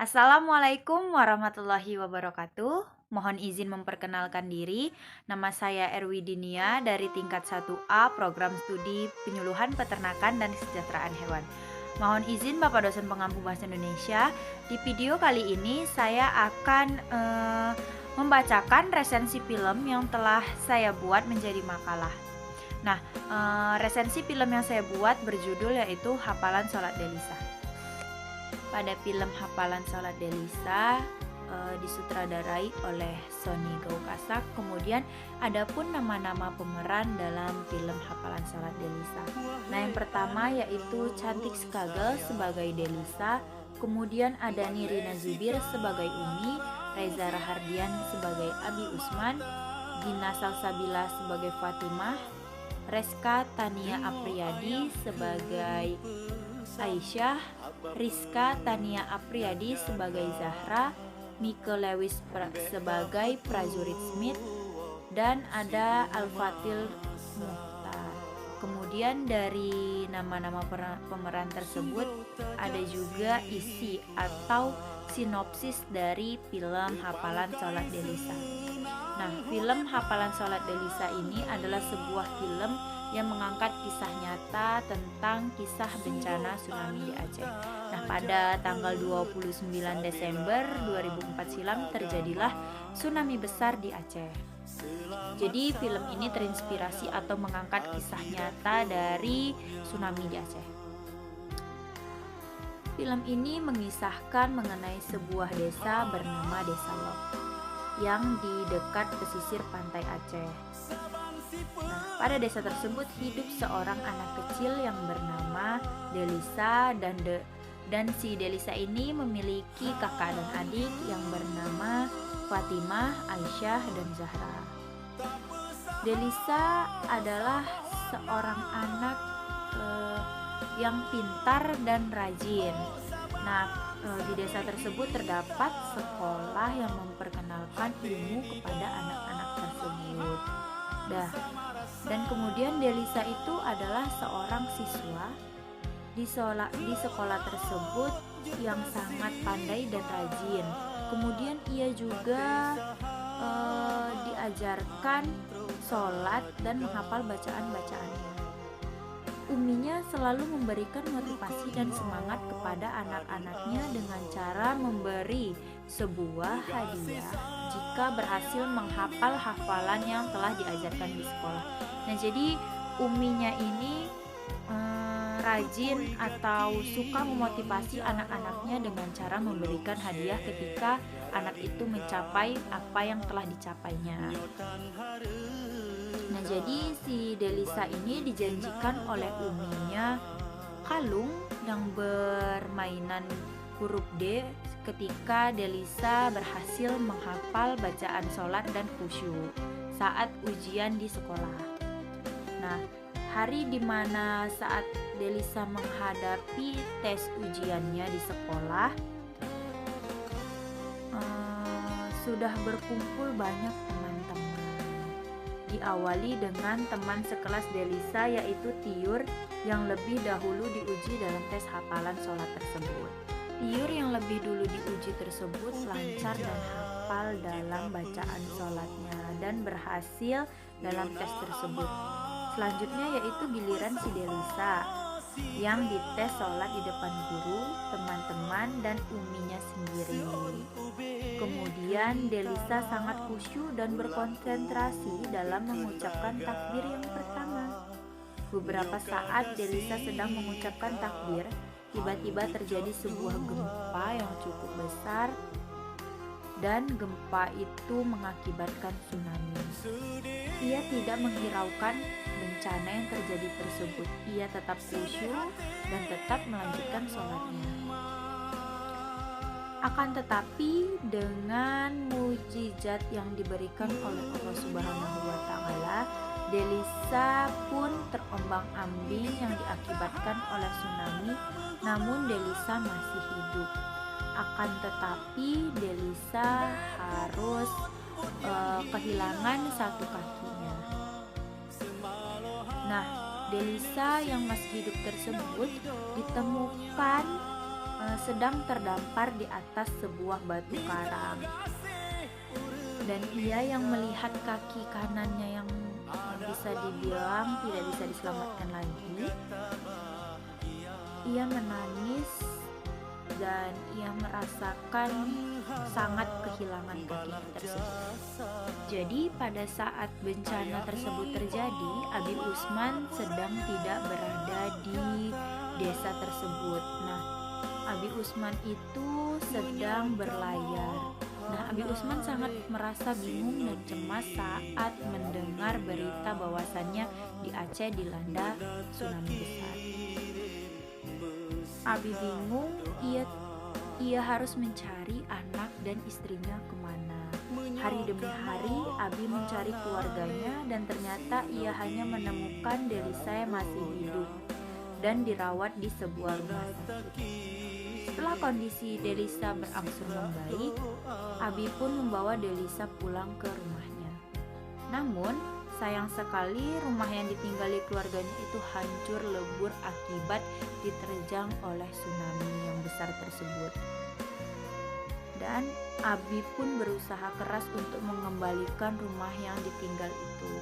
Assalamualaikum warahmatullahi wabarakatuh. Mohon izin memperkenalkan diri. Nama saya Erwidinia dari tingkat 1A Program Studi Penyuluhan Peternakan dan Kesejahteraan Hewan. Mohon izin Bapak dosen pengampu bahasa Indonesia. Di video kali ini saya akan membacakan resensi film yang telah saya buat menjadi makalah. Nah, resensi film yang saya buat berjudul yaitu Hafalan Sholat Delisa. Pada film Hafalan Sholat Delisa disutradarai oleh Sony Gaukasak. Kemudian ada pun nama-nama pemeran dalam film Hafalan Sholat Delisa. Nah, yang pertama yaitu Cantik Skagel sebagai Delisa, kemudian ada Nirina Zubir sebagai Umi, Reza Rahardian sebagai Abi Usman, Gina Salsabila sebagai Fatimah, Reska Tania Apriyadi sebagai Aisyah, Rizka Tania Apriyadi sebagai Zahra, Mike Lewis sebagai Prajurit Smith, dan ada Al-Fatil Muhtar. Kemudian dari nama-nama pemeran tersebut ada juga isi atau sinopsis dari film Hafalan Sholat Delisa. Nah, film Hafalan Sholat Delisa ini adalah sebuah film yang mengangkat kisah nyata tentang kisah bencana tsunami di Aceh. Nah, pada tanggal 29 Desember 2004 silam terjadilah tsunami besar di Aceh. Jadi film ini terinspirasi atau mengangkat kisah nyata dari tsunami di Aceh. Film ini mengisahkan mengenai sebuah desa bernama Desa Lok yang di dekat pesisir pantai Aceh. Nah, pada desa tersebut hidup seorang anak kecil yang bernama Delisa dan si Delisa ini memiliki kakak dan adik yang bernama Fatimah, Aisyah, dan Zahra. Delisa adalah seorang anak yang pintar dan rajin. Nah, di desa tersebut terdapat sekolah yang memperkenalkan ilmu kepada anak-anak tersebut. Dan kemudian Delisa itu adalah seorang siswa di sekolah tersebut yang sangat pandai dan rajin. Kemudian ia juga diajarkan sholat dan menghafal bacaan-bacaannya. Uminya selalu memberikan motivasi dan semangat kepada anak-anaknya dengan cara memberi sebuah hadiah jika berhasil menghafal hafalan yang telah diajarkan di sekolah. Nah, jadi uminya ini rajin atau suka memotivasi anak-anaknya dengan cara memberikan hadiah ketika anak itu mencapai apa yang telah dicapainya. Nah, jadi si Delisa ini dijanjikan oleh uminya kalung yang bermainan huruf D ketika Delisa berhasil menghafal bacaan sholat dan khusyuk saat ujian di sekolah. Nah, hari dimana saat Delisa menghadapi tes ujiannya di sekolah, sudah berkumpul banyak teman-teman. Diawali dengan teman sekelas Delisa yaitu Tiur yang lebih dahulu diuji dalam tes hafalan sholat tersebut. Tiur yang lebih dulu diuji tersebut lancar dan hafal dalam bacaan sholatnya dan berhasil dalam tes tersebut. Selanjutnya yaitu giliran si Delisa yang dites sholat di depan guru, teman-teman, dan uminya sendiri. Kemudian Delisa sangat khusyuk dan berkonsentrasi dalam mengucapkan takbir yang pertama. Beberapa saat Delisa sedang mengucapkan takbir, tiba-tiba terjadi sebuah gempa yang cukup besar dan gempa itu mengakibatkan tsunami. Ia tidak menghiraukan bencana yang terjadi tersebut. Ia tetap khusyuk dan tetap melanjutkan sholatnya. Akan tetapi dengan mukjizat yang diberikan oleh Allah Subhanahu wa Ta'ala, Delisa pun terombang-ambing yang diakibatkan oleh tsunami, namun Delisa masih hidup. Akan tetapi Delisa harus kehilangan satu kakinya. Nah, Delisa yang masih hidup tersebut ditemukan sedang terdampar di atas sebuah batu karang. Dan ia yang melihat kaki kanannya yang bisa dibilang tidak bisa diselamatkan lagi, ia menangis dan ia merasakan sangat kehilangan kaki tersebut. Jadi pada saat bencana tersebut terjadi, Abi Usman sedang tidak berada di desa tersebut. Nah, Abi Usman itu sedang berlayar. Nah, Abi Usman sangat merasa bingung dan cemas saat mendengar berita bahwasannya di Aceh dilanda tsunami besar. Abi bingung, ia harus mencari anak dan istrinya kemana. Hari demi hari, Abi mencari keluarganya dan ternyata ia hanya menemukan Delisa yang masih hidup dan dirawat di sebuah rumah sakit. Setelah kondisi Delisa berangsur membaik, Abi pun membawa Delisa pulang ke rumahnya. Namun, sayang sekali rumah yang ditinggali keluarganya itu hancur lebur akibat diterjang oleh tsunami yang besar tersebut. Dan Abi pun berusaha keras untuk mengembalikan rumah yang ditinggal itu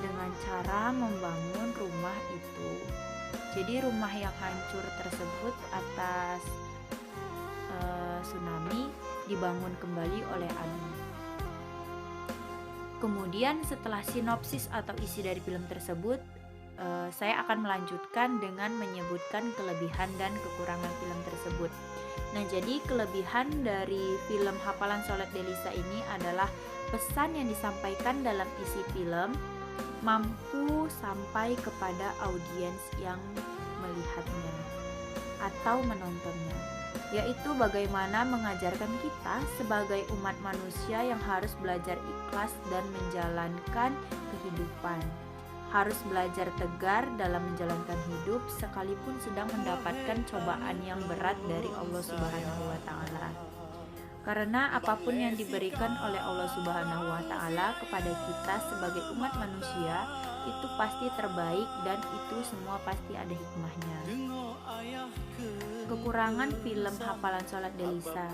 dengan cara membangun rumah itu. Jadi rumah yang hancur tersebut atas tsunami dibangun kembali oleh Abi. Kemudian setelah sinopsis atau isi dari film tersebut, saya akan melanjutkan dengan menyebutkan kelebihan dan kekurangan film tersebut. Nah, jadi kelebihan dari film Hafalan Sholat Delisa ini adalah pesan yang disampaikan dalam isi film mampu sampai kepada audiens yang melihatnya atau menontonnya, yaitu bagaimana mengajarkan kita sebagai umat manusia yang harus belajar ikhlas dan menjalankan kehidupan, harus belajar tegar dalam menjalankan hidup sekalipun sedang mendapatkan cobaan yang berat dari Allah Subhanahu wa Ta'ala. Karena apapun yang diberikan oleh Allah Subhanahu wa Ta'ala kepada kita sebagai umat manusia itu pasti terbaik dan itu semua pasti ada hikmahnya. Kekurangan film Hafalan Sholat Delisa.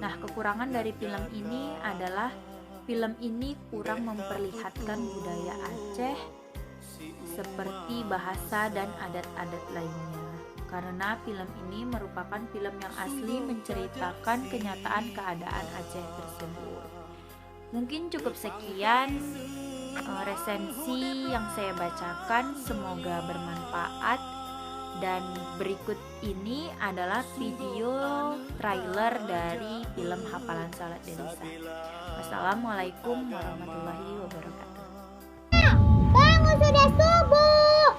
Nah, kekurangan dari film ini adalah film ini kurang memperlihatkan budaya Aceh seperti bahasa dan adat-adat lainnya. Karena film ini merupakan film yang asli menceritakan kenyataan keadaan Aceh tersebut. Mungkin cukup sekian resensi yang saya bacakan, semoga bermanfaat. Dan berikut ini adalah video trailer dari film Hafalan Sholat Delisa. Wassalamualaikum warahmatullahi wabarakatuh. Bangun, sudah subuh.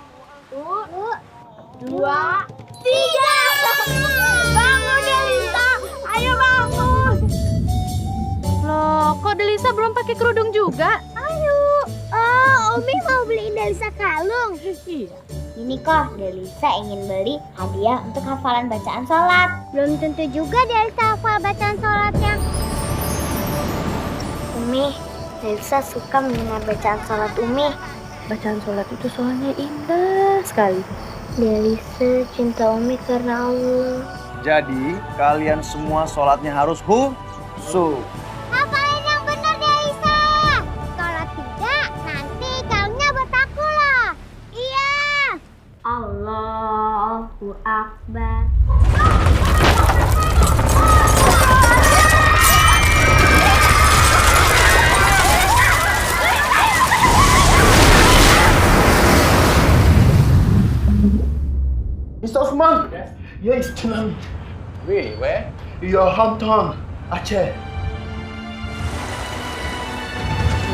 2, 3. Bangun Delisa, ayo bangun. Loh, kok Delisa belum pakai kerudung juga? Ayo. Oh, Umi mau beliin Delisa kalung. Iya. Ini kok Delisa ingin beli hadiah untuk hafalan bacaan sholat. Belum tentu juga Delisa hafal bacaan sholatnya. Umi, Delisa suka mendengar bacaan sholat Umi. Bacaan sholat itu soalnya indah sekali. Delisa cinta Umi karena Allah. Jadi kalian semua sholatnya harus khusyuk. Hafalin yang benar Delisa. Kalau tidak, nanti kalungnya buat aku loh. Iya. Allahu Akbar. Mr. Osman? Yes. Yeah, it's tsunami. Really, where? Your hometown, Aceh.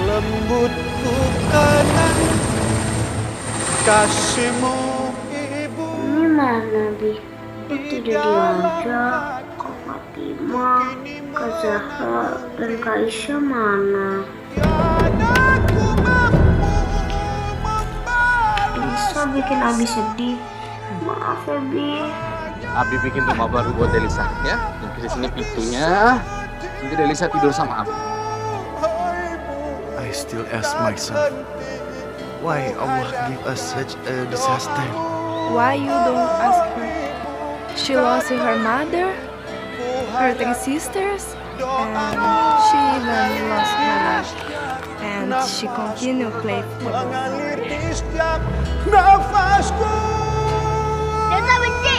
Lembut kanan kasihmu ibu. Ini mana, Bi? Tidak diajak. Kak Fatimah, Kak Zahra, dan Kak Isya mana? Bisa bikin Abi sedih. Maaf ya, Bi. Abi bikin rumah baru buat Delisa ya. Nanti di sini pintunya. Nanti Delisa tidur sama Abi. I still ask myself, why Allah give us such a disaster? Why you don't ask her? She lost her mother, her three sisters, and she even lost her life. And she continued to play football. mengalir di setiap nafasku. Desa benci.